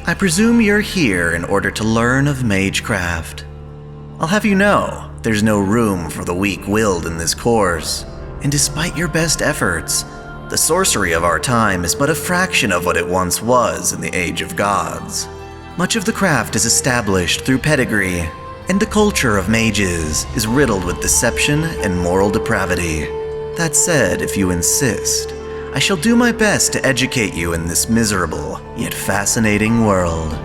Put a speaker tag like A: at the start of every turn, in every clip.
A: I presume you're here in order to learn of Magecraft. I'll have you know, there's no room for the weak-willed in this course, and despite your best efforts, the sorcery of our time is but a fraction of what it once was in the Age of Gods. Much of the craft is established through pedigree, and the culture of mages is riddled with deception and moral depravity. That said, if you insist, I shall do my best to educate you in this miserable, yet fascinating world.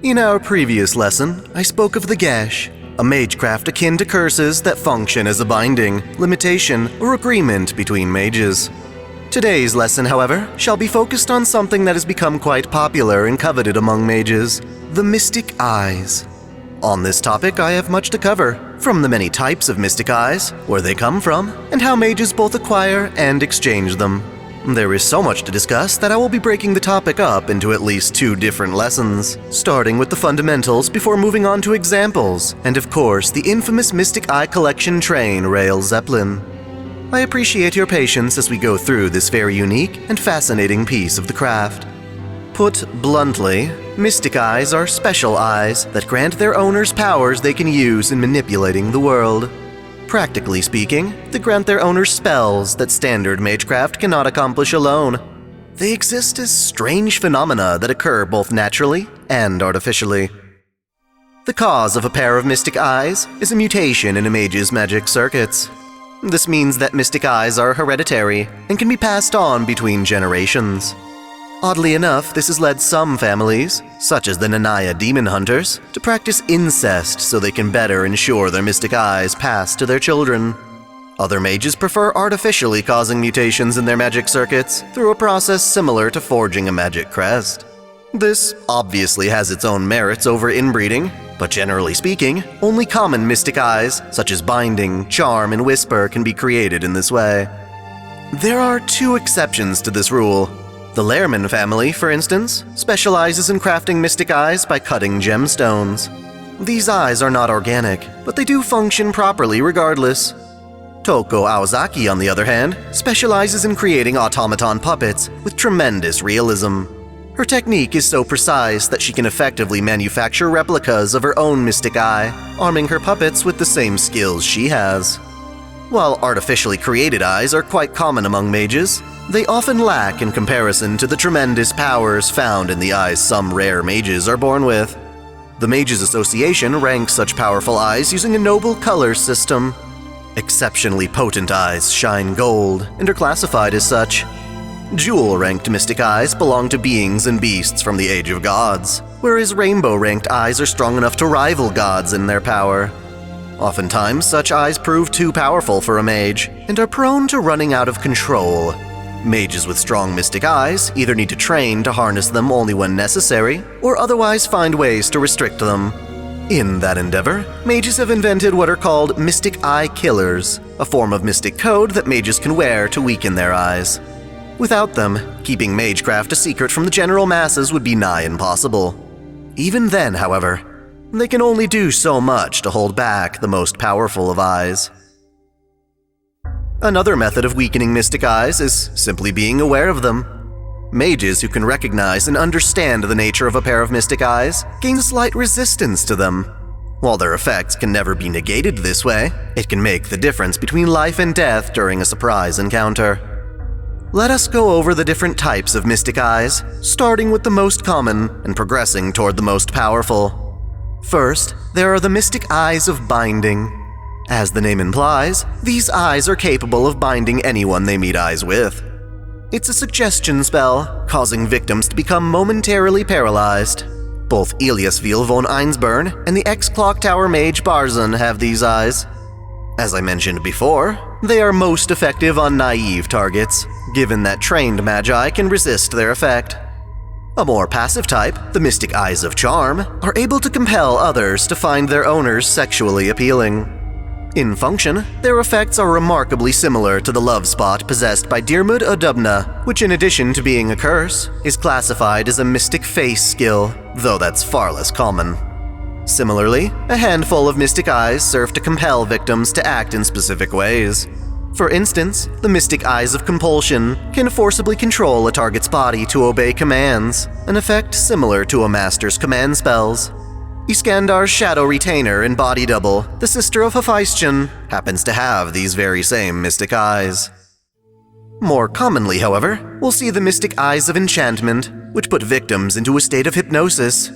A: In our previous lesson, I spoke of the Gesh, a magecraft akin to curses that function as a binding, limitation, or agreement between mages. Today's lesson, however, shall be focused on something that has become quite popular and coveted among mages, the Mystic Eyes. On this topic, I have much to cover, from the many types of Mystic Eyes, where they come from, and how mages both acquire and exchange them. There is so much to discuss that I will be breaking the topic up into at least 2 different lessons, starting with the fundamentals before moving on to examples, and of course the infamous Mystic Eye collection train Rail Zeppelin. I appreciate your patience as we go through this very unique and fascinating piece of the craft. Put bluntly, Mystic Eyes are special eyes that grant their owners powers they can use in manipulating the world. Practically speaking, they grant their owners spells that standard magecraft cannot accomplish alone. They exist as strange phenomena that occur both naturally and artificially. The cause of a pair of Mystic Eyes is a mutation in a mage's magic circuits. This means that Mystic Eyes are hereditary and can be passed on between generations. Oddly enough, this has led some families, such as the Nanaya Demon Hunters, to practice incest so they can better ensure their Mystic Eyes pass to their children. Other mages prefer artificially causing mutations in their magic circuits through a process similar to forging a magic crest. This obviously has its own merits over inbreeding, but generally speaking, only common Mystic Eyes, such as Binding, Charm, and Whisper, can be created in this way. There are 2 exceptions to this rule. The Lehrman family, for instance, specializes in crafting Mystic Eyes by cutting gemstones. These eyes are not organic, but they do function properly regardless. Toko Aozaki, on the other hand, specializes in creating automaton puppets with tremendous realism. Her technique is so precise that she can effectively manufacture replicas of her own Mystic Eye, arming her puppets with the same skills she has. While artificially created eyes are quite common among mages, they often lack in comparison to the tremendous powers found in the eyes some rare mages are born with. The Mages Association ranks such powerful eyes using a noble color system. Exceptionally potent eyes shine gold and are classified as such. Jewel-ranked Mystic Eyes belong to beings and beasts from the Age of Gods, whereas rainbow-ranked eyes are strong enough to rival gods in their power. Oftentimes, such eyes prove too powerful for a mage and are prone to running out of control. Mages with strong Mystic Eyes either need to train to harness them only when necessary, or otherwise find ways to restrict them. In that endeavor, mages have invented what are called Mystic Eye Killers, a form of mystic code that mages can wear to weaken their eyes. Without them, keeping Magecraft a secret from the general masses would be nigh impossible. Even then, however, they can only do so much to hold back the most powerful of eyes. Another method of weakening Mystic Eyes is simply being aware of them. Mages who can recognize and understand the nature of a pair of Mystic Eyes gain slight resistance to them. While their effects can never be negated this way, it can make the difference between life and death during a surprise encounter. Let us go over the different types of Mystic Eyes, starting with the most common and progressing toward the most powerful. First, there are the Mystic Eyes of Binding. As the name implies, these eyes are capable of binding anyone they meet eyes with. It's a suggestion spell, causing victims to become momentarily paralyzed. Both Eliasville von Einsburn and the ex-Clock Tower mage Barzan have these eyes. As I mentioned before, they are most effective on naive targets, given that trained magi can resist their effect. A more passive type, the Mystic Eyes of Charm, are able to compel others to find their owners sexually appealing. In function, their effects are remarkably similar to the love spot possessed by Diarmuid Odubna, which in addition to being a curse, is classified as a mystic face skill, though that's far less common. Similarly, a handful of Mystic Eyes serve to compel victims to act in specific ways. For instance, the mystic eyes of Compulsion can forcibly control a target's body to obey commands, an effect similar to a master's command spells. Iskandar's shadow retainer and body double, the sister of Hephaestion, happens to have these very same mystic eyes. More commonly, however, we'll see the mystic eyes of Enchantment, which put victims into a state of hypnosis.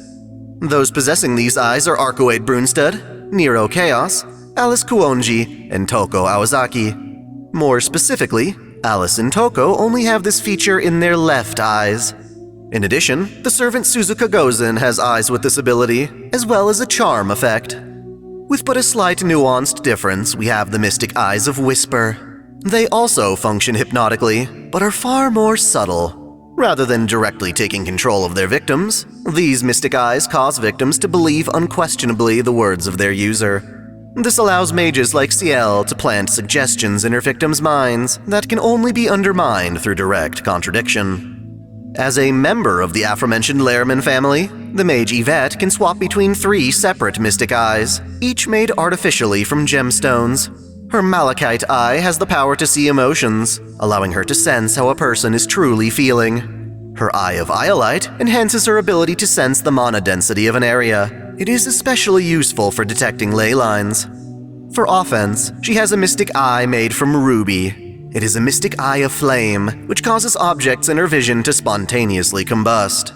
A: Those possessing these eyes are Arcuate Brunstad, Nero Chaos, Alice Kuonji, and Toko Awazaki. More specifically, Alice and Toko only have this feature in their left eyes. In addition, the servant Suzuka Gozen has eyes with this ability, as well as a charm effect. With but a slight nuanced difference, we have the mystic eyes of Whisper. They also function hypnotically, but are far more subtle. Rather than directly taking control of their victims, these mystic eyes cause victims to believe unquestionably the words of their user. This allows mages like Ciel to plant suggestions in her victims' minds that can only be undermined through direct contradiction. As a member of the aforementioned Lehrman family, the mage Yvette can swap between 3 separate mystic eyes, each made artificially from gemstones. Her malachite eye has the power to see emotions, allowing her to sense how a person is truly feeling. Her eye of iolite enhances her ability to sense the mana density of an area. It is especially useful for detecting ley lines. For offense, she has a mystic eye made from ruby. It is a mystic eye of flame, which causes objects in her vision to spontaneously combust.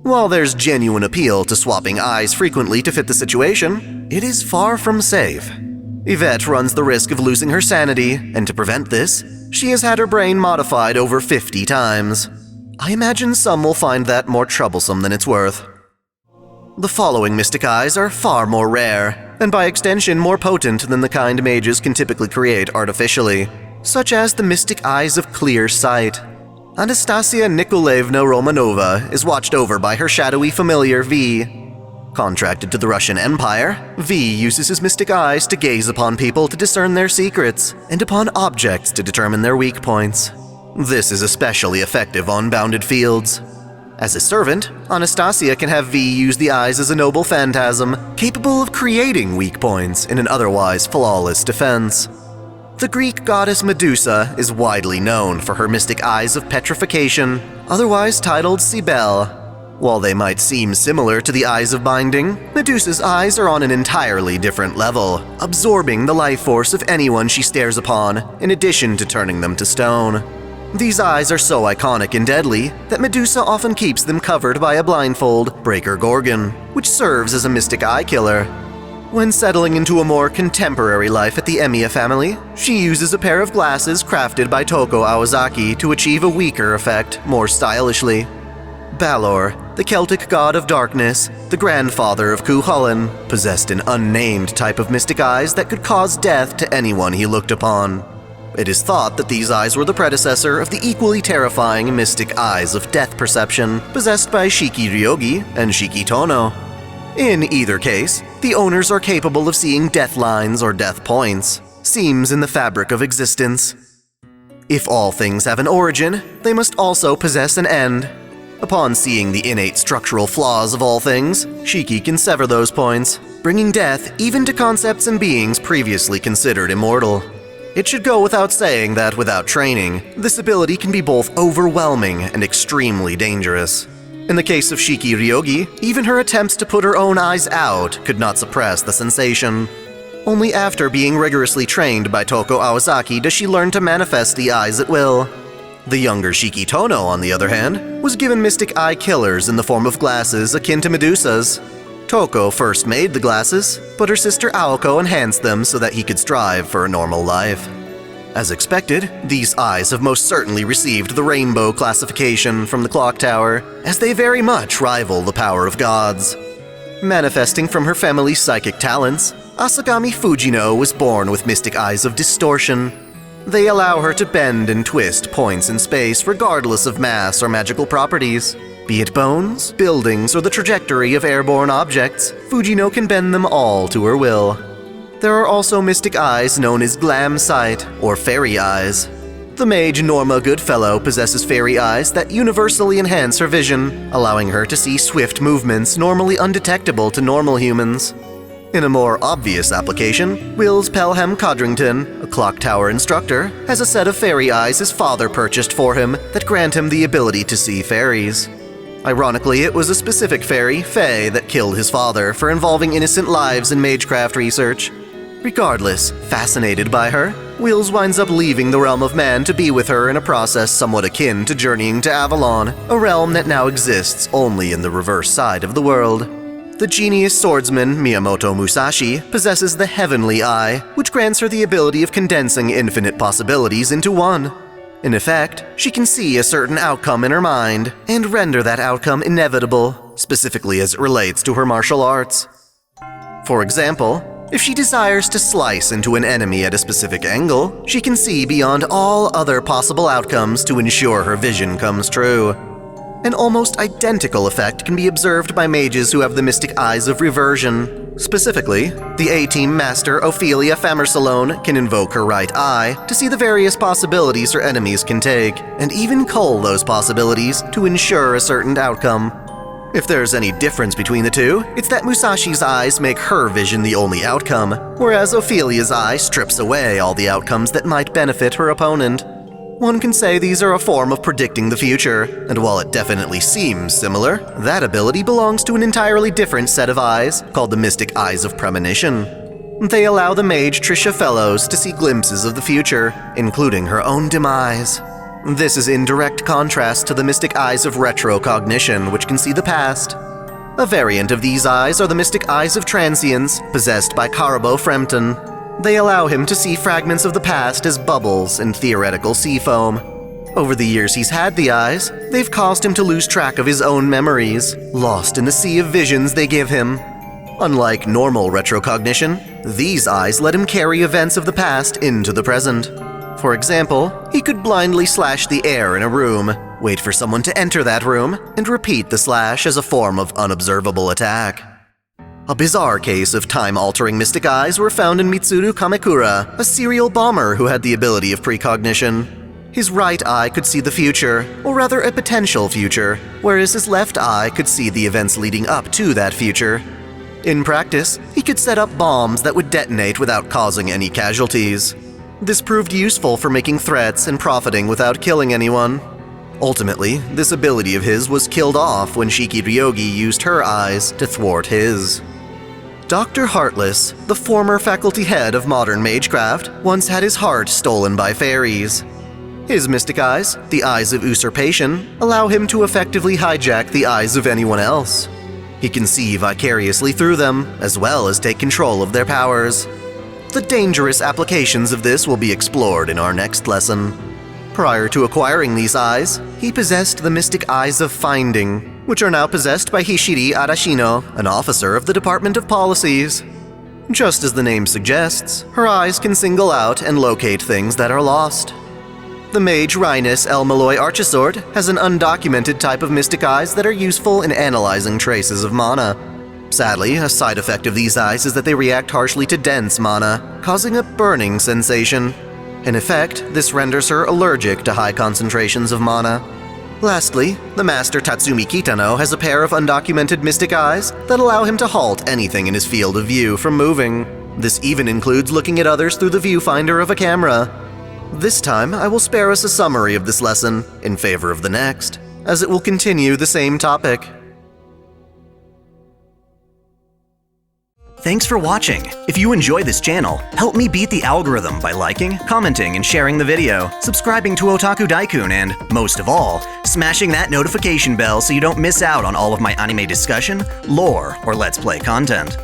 A: While there's genuine appeal to swapping eyes frequently to fit the situation, it is far from safe. Yvette runs the risk of losing her sanity, and to prevent this, she has had her brain modified over 50 times. I imagine some will find that more troublesome than it's worth. The following mystic eyes are far more rare, and by extension more potent than the kind mages can typically create artificially, such as the mystic eyes of clear sight. Anastasia Nikolaevna Romanova is watched over by her shadowy familiar V. Contracted to the Russian Empire, V uses his mystic eyes to gaze upon people to discern their secrets, and upon objects to determine their weak points. This is especially effective on bounded fields. As a servant, Anastasia can have V use the eyes as a noble phantasm, capable of creating weak points in an otherwise flawless defense. The Greek goddess Medusa is widely known for her mystic eyes of petrification, otherwise titled Cybele. While they might seem similar to the eyes of binding, Medusa's eyes are on an entirely different level, absorbing the life force of anyone she stares upon, in addition to turning them to stone. These eyes are so iconic and deadly that Medusa often keeps them covered by a blindfold, Breaker Gorgon, which serves as a mystic eye killer. When settling into a more contemporary life at the Emiya family, she uses a pair of glasses crafted by Toko Awazaki to achieve a weaker effect more stylishly. Balor, the Celtic god of darkness, the grandfather of Cuchulainn, possessed an unnamed type of mystic eyes that could cause death to anyone he looked upon. It is thought that these eyes were the predecessor of the equally terrifying mystic eyes of death perception possessed by Shiki Ryogi and Shiki Tono. In either case, the owners are capable of seeing death lines or death points, seams in the fabric of existence. If all things have an origin, they must also possess an end. Upon seeing the innate structural flaws of all things, Shiki can sever those points, bringing death even to concepts and beings previously considered immortal. It should go without saying that without training, this ability can be both overwhelming and extremely dangerous. In the case of Shiki Ryogi, even her attempts to put her own eyes out could not suppress the sensation. Only after being rigorously trained by Toko Awazaki does she learn to manifest the eyes at will. The younger Shiki Tono, on the other hand, was given mystic eye killers in the form of glasses akin to Medusa's. Toko first made the glasses, but her sister Aoko enhanced them so that he could strive for a normal life. As expected, these eyes have most certainly received the rainbow classification from the clock tower, as they very much rival the power of gods. Manifesting from her family's psychic talents, Asagami Fujino was born with mystic eyes of distortion. They allow her to bend and twist points in space regardless of mass or magical properties. Be it bones, buildings, or the trajectory of airborne objects, Fujino can bend them all to her will. There are also mystic eyes known as glam sight, or fairy eyes. The mage Norma Goodfellow possesses fairy eyes that universally enhance her vision, allowing her to see swift movements normally undetectable to normal humans. In a more obvious application, Wills Pelham Codrington, a clock tower instructor, has a set of fairy eyes his father purchased for him that grant him the ability to see fairies. Ironically, it was a specific fairy, Fae, that killed his father for involving innocent lives in Magecraft research. Regardless, fascinated by her, Wheels winds up leaving the realm of man to be with her in a process somewhat akin to journeying to Avalon, a realm that now exists only in the reverse side of the world. The genius swordsman Miyamoto Musashi possesses the Heavenly Eye, which grants her the ability of condensing infinite possibilities into one. In effect, she can see a certain outcome in her mind and render that outcome inevitable, specifically as it relates to her martial arts. For example, if she desires to slice into an enemy at a specific angle, she can see beyond all other possible outcomes to ensure her vision comes true. An almost identical effect can be observed by mages who have the mystic eyes of reversion. Specifically, the A-Team master Ophelia Famersalone can invoke her right eye to see the various possibilities her enemies can take, and even cull those possibilities to ensure a certain outcome. If there's any difference between the two, it's that Musashi's eyes make her vision the only outcome, whereas Ophelia's eye strips away all the outcomes that might benefit her opponent. One can say these are a form of predicting the future, and while it definitely seems similar, that ability belongs to an entirely different set of eyes, called the Mystic Eyes of Premonition. They allow the mage Trisha Fellows to see glimpses of the future, including her own demise. This is in direct contrast to the Mystic Eyes of Retrocognition, which can see the past. A variant of these eyes are the Mystic Eyes of Transience, possessed by Karabo Frempton. They allow him to see fragments of the past as bubbles in theoretical sea foam. Over the years he's had the eyes, they've caused him to lose track of his own memories, lost in the sea of visions they give him. Unlike normal retrocognition, these eyes let him carry events of the past into the present. For example, he could blindly slash the air in a room, wait for someone to enter that room, and repeat the slash as a form of unobservable attack. A bizarre case of time-altering mystic eyes were found in Mitsuru Kamekura, a serial bomber who had the ability of precognition. His right eye could see the future, or rather a potential future, whereas his left eye could see the events leading up to that future. In practice, he could set up bombs that would detonate without causing any casualties. This proved useful for making threats and profiting without killing anyone. Ultimately, this ability of his was killed off when Shiki Ryogi used her eyes to thwart his. Dr. Heartless, the former faculty head of modern Magecraft, once had his heart stolen by fairies. His mystic eyes, the Eyes of Usurpation, allow him to effectively hijack the eyes of anyone else. He can see vicariously through them, as well as take control of their powers. The dangerous applications of this will be explored in our next lesson. Prior to acquiring these eyes, he possessed the mystic Eyes of Finding, which are now possessed by Hishiri Arashino, an officer of the Department of Policies. Just as the name suggests, her eyes can single out and locate things that are lost. The mage Rhinus El Malloy Archisword has an undocumented type of mystic eyes that are useful in analyzing traces of mana. Sadly, a side effect of these eyes is that they react harshly to dense mana, causing a burning sensation. In effect, this renders her allergic to high concentrations of mana. Lastly, the master Tatsumi Kitano has a pair of undocumented mystic eyes that allow him to halt anything in his field of view from moving. This even includes looking at others through the viewfinder of a camera. This time, I will spare us a summary of this lesson in favor of the next, as it will continue the same topic.
B: Thanks for watching. If you enjoy this channel, help me beat the algorithm by liking, commenting, and sharing the video, subscribing to OtakuDaiKun, and, most of all, smashing that notification bell so you don't miss out on all of my anime discussion, lore, or Let's Play content.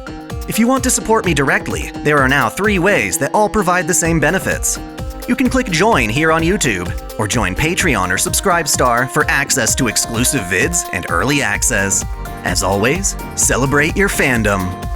B: If you want to support me directly, there are now 3 ways that all provide the same benefits. You can click Join here on YouTube, or join Patreon or Subscribestar for access to exclusive vids and early access. As always, celebrate your fandom.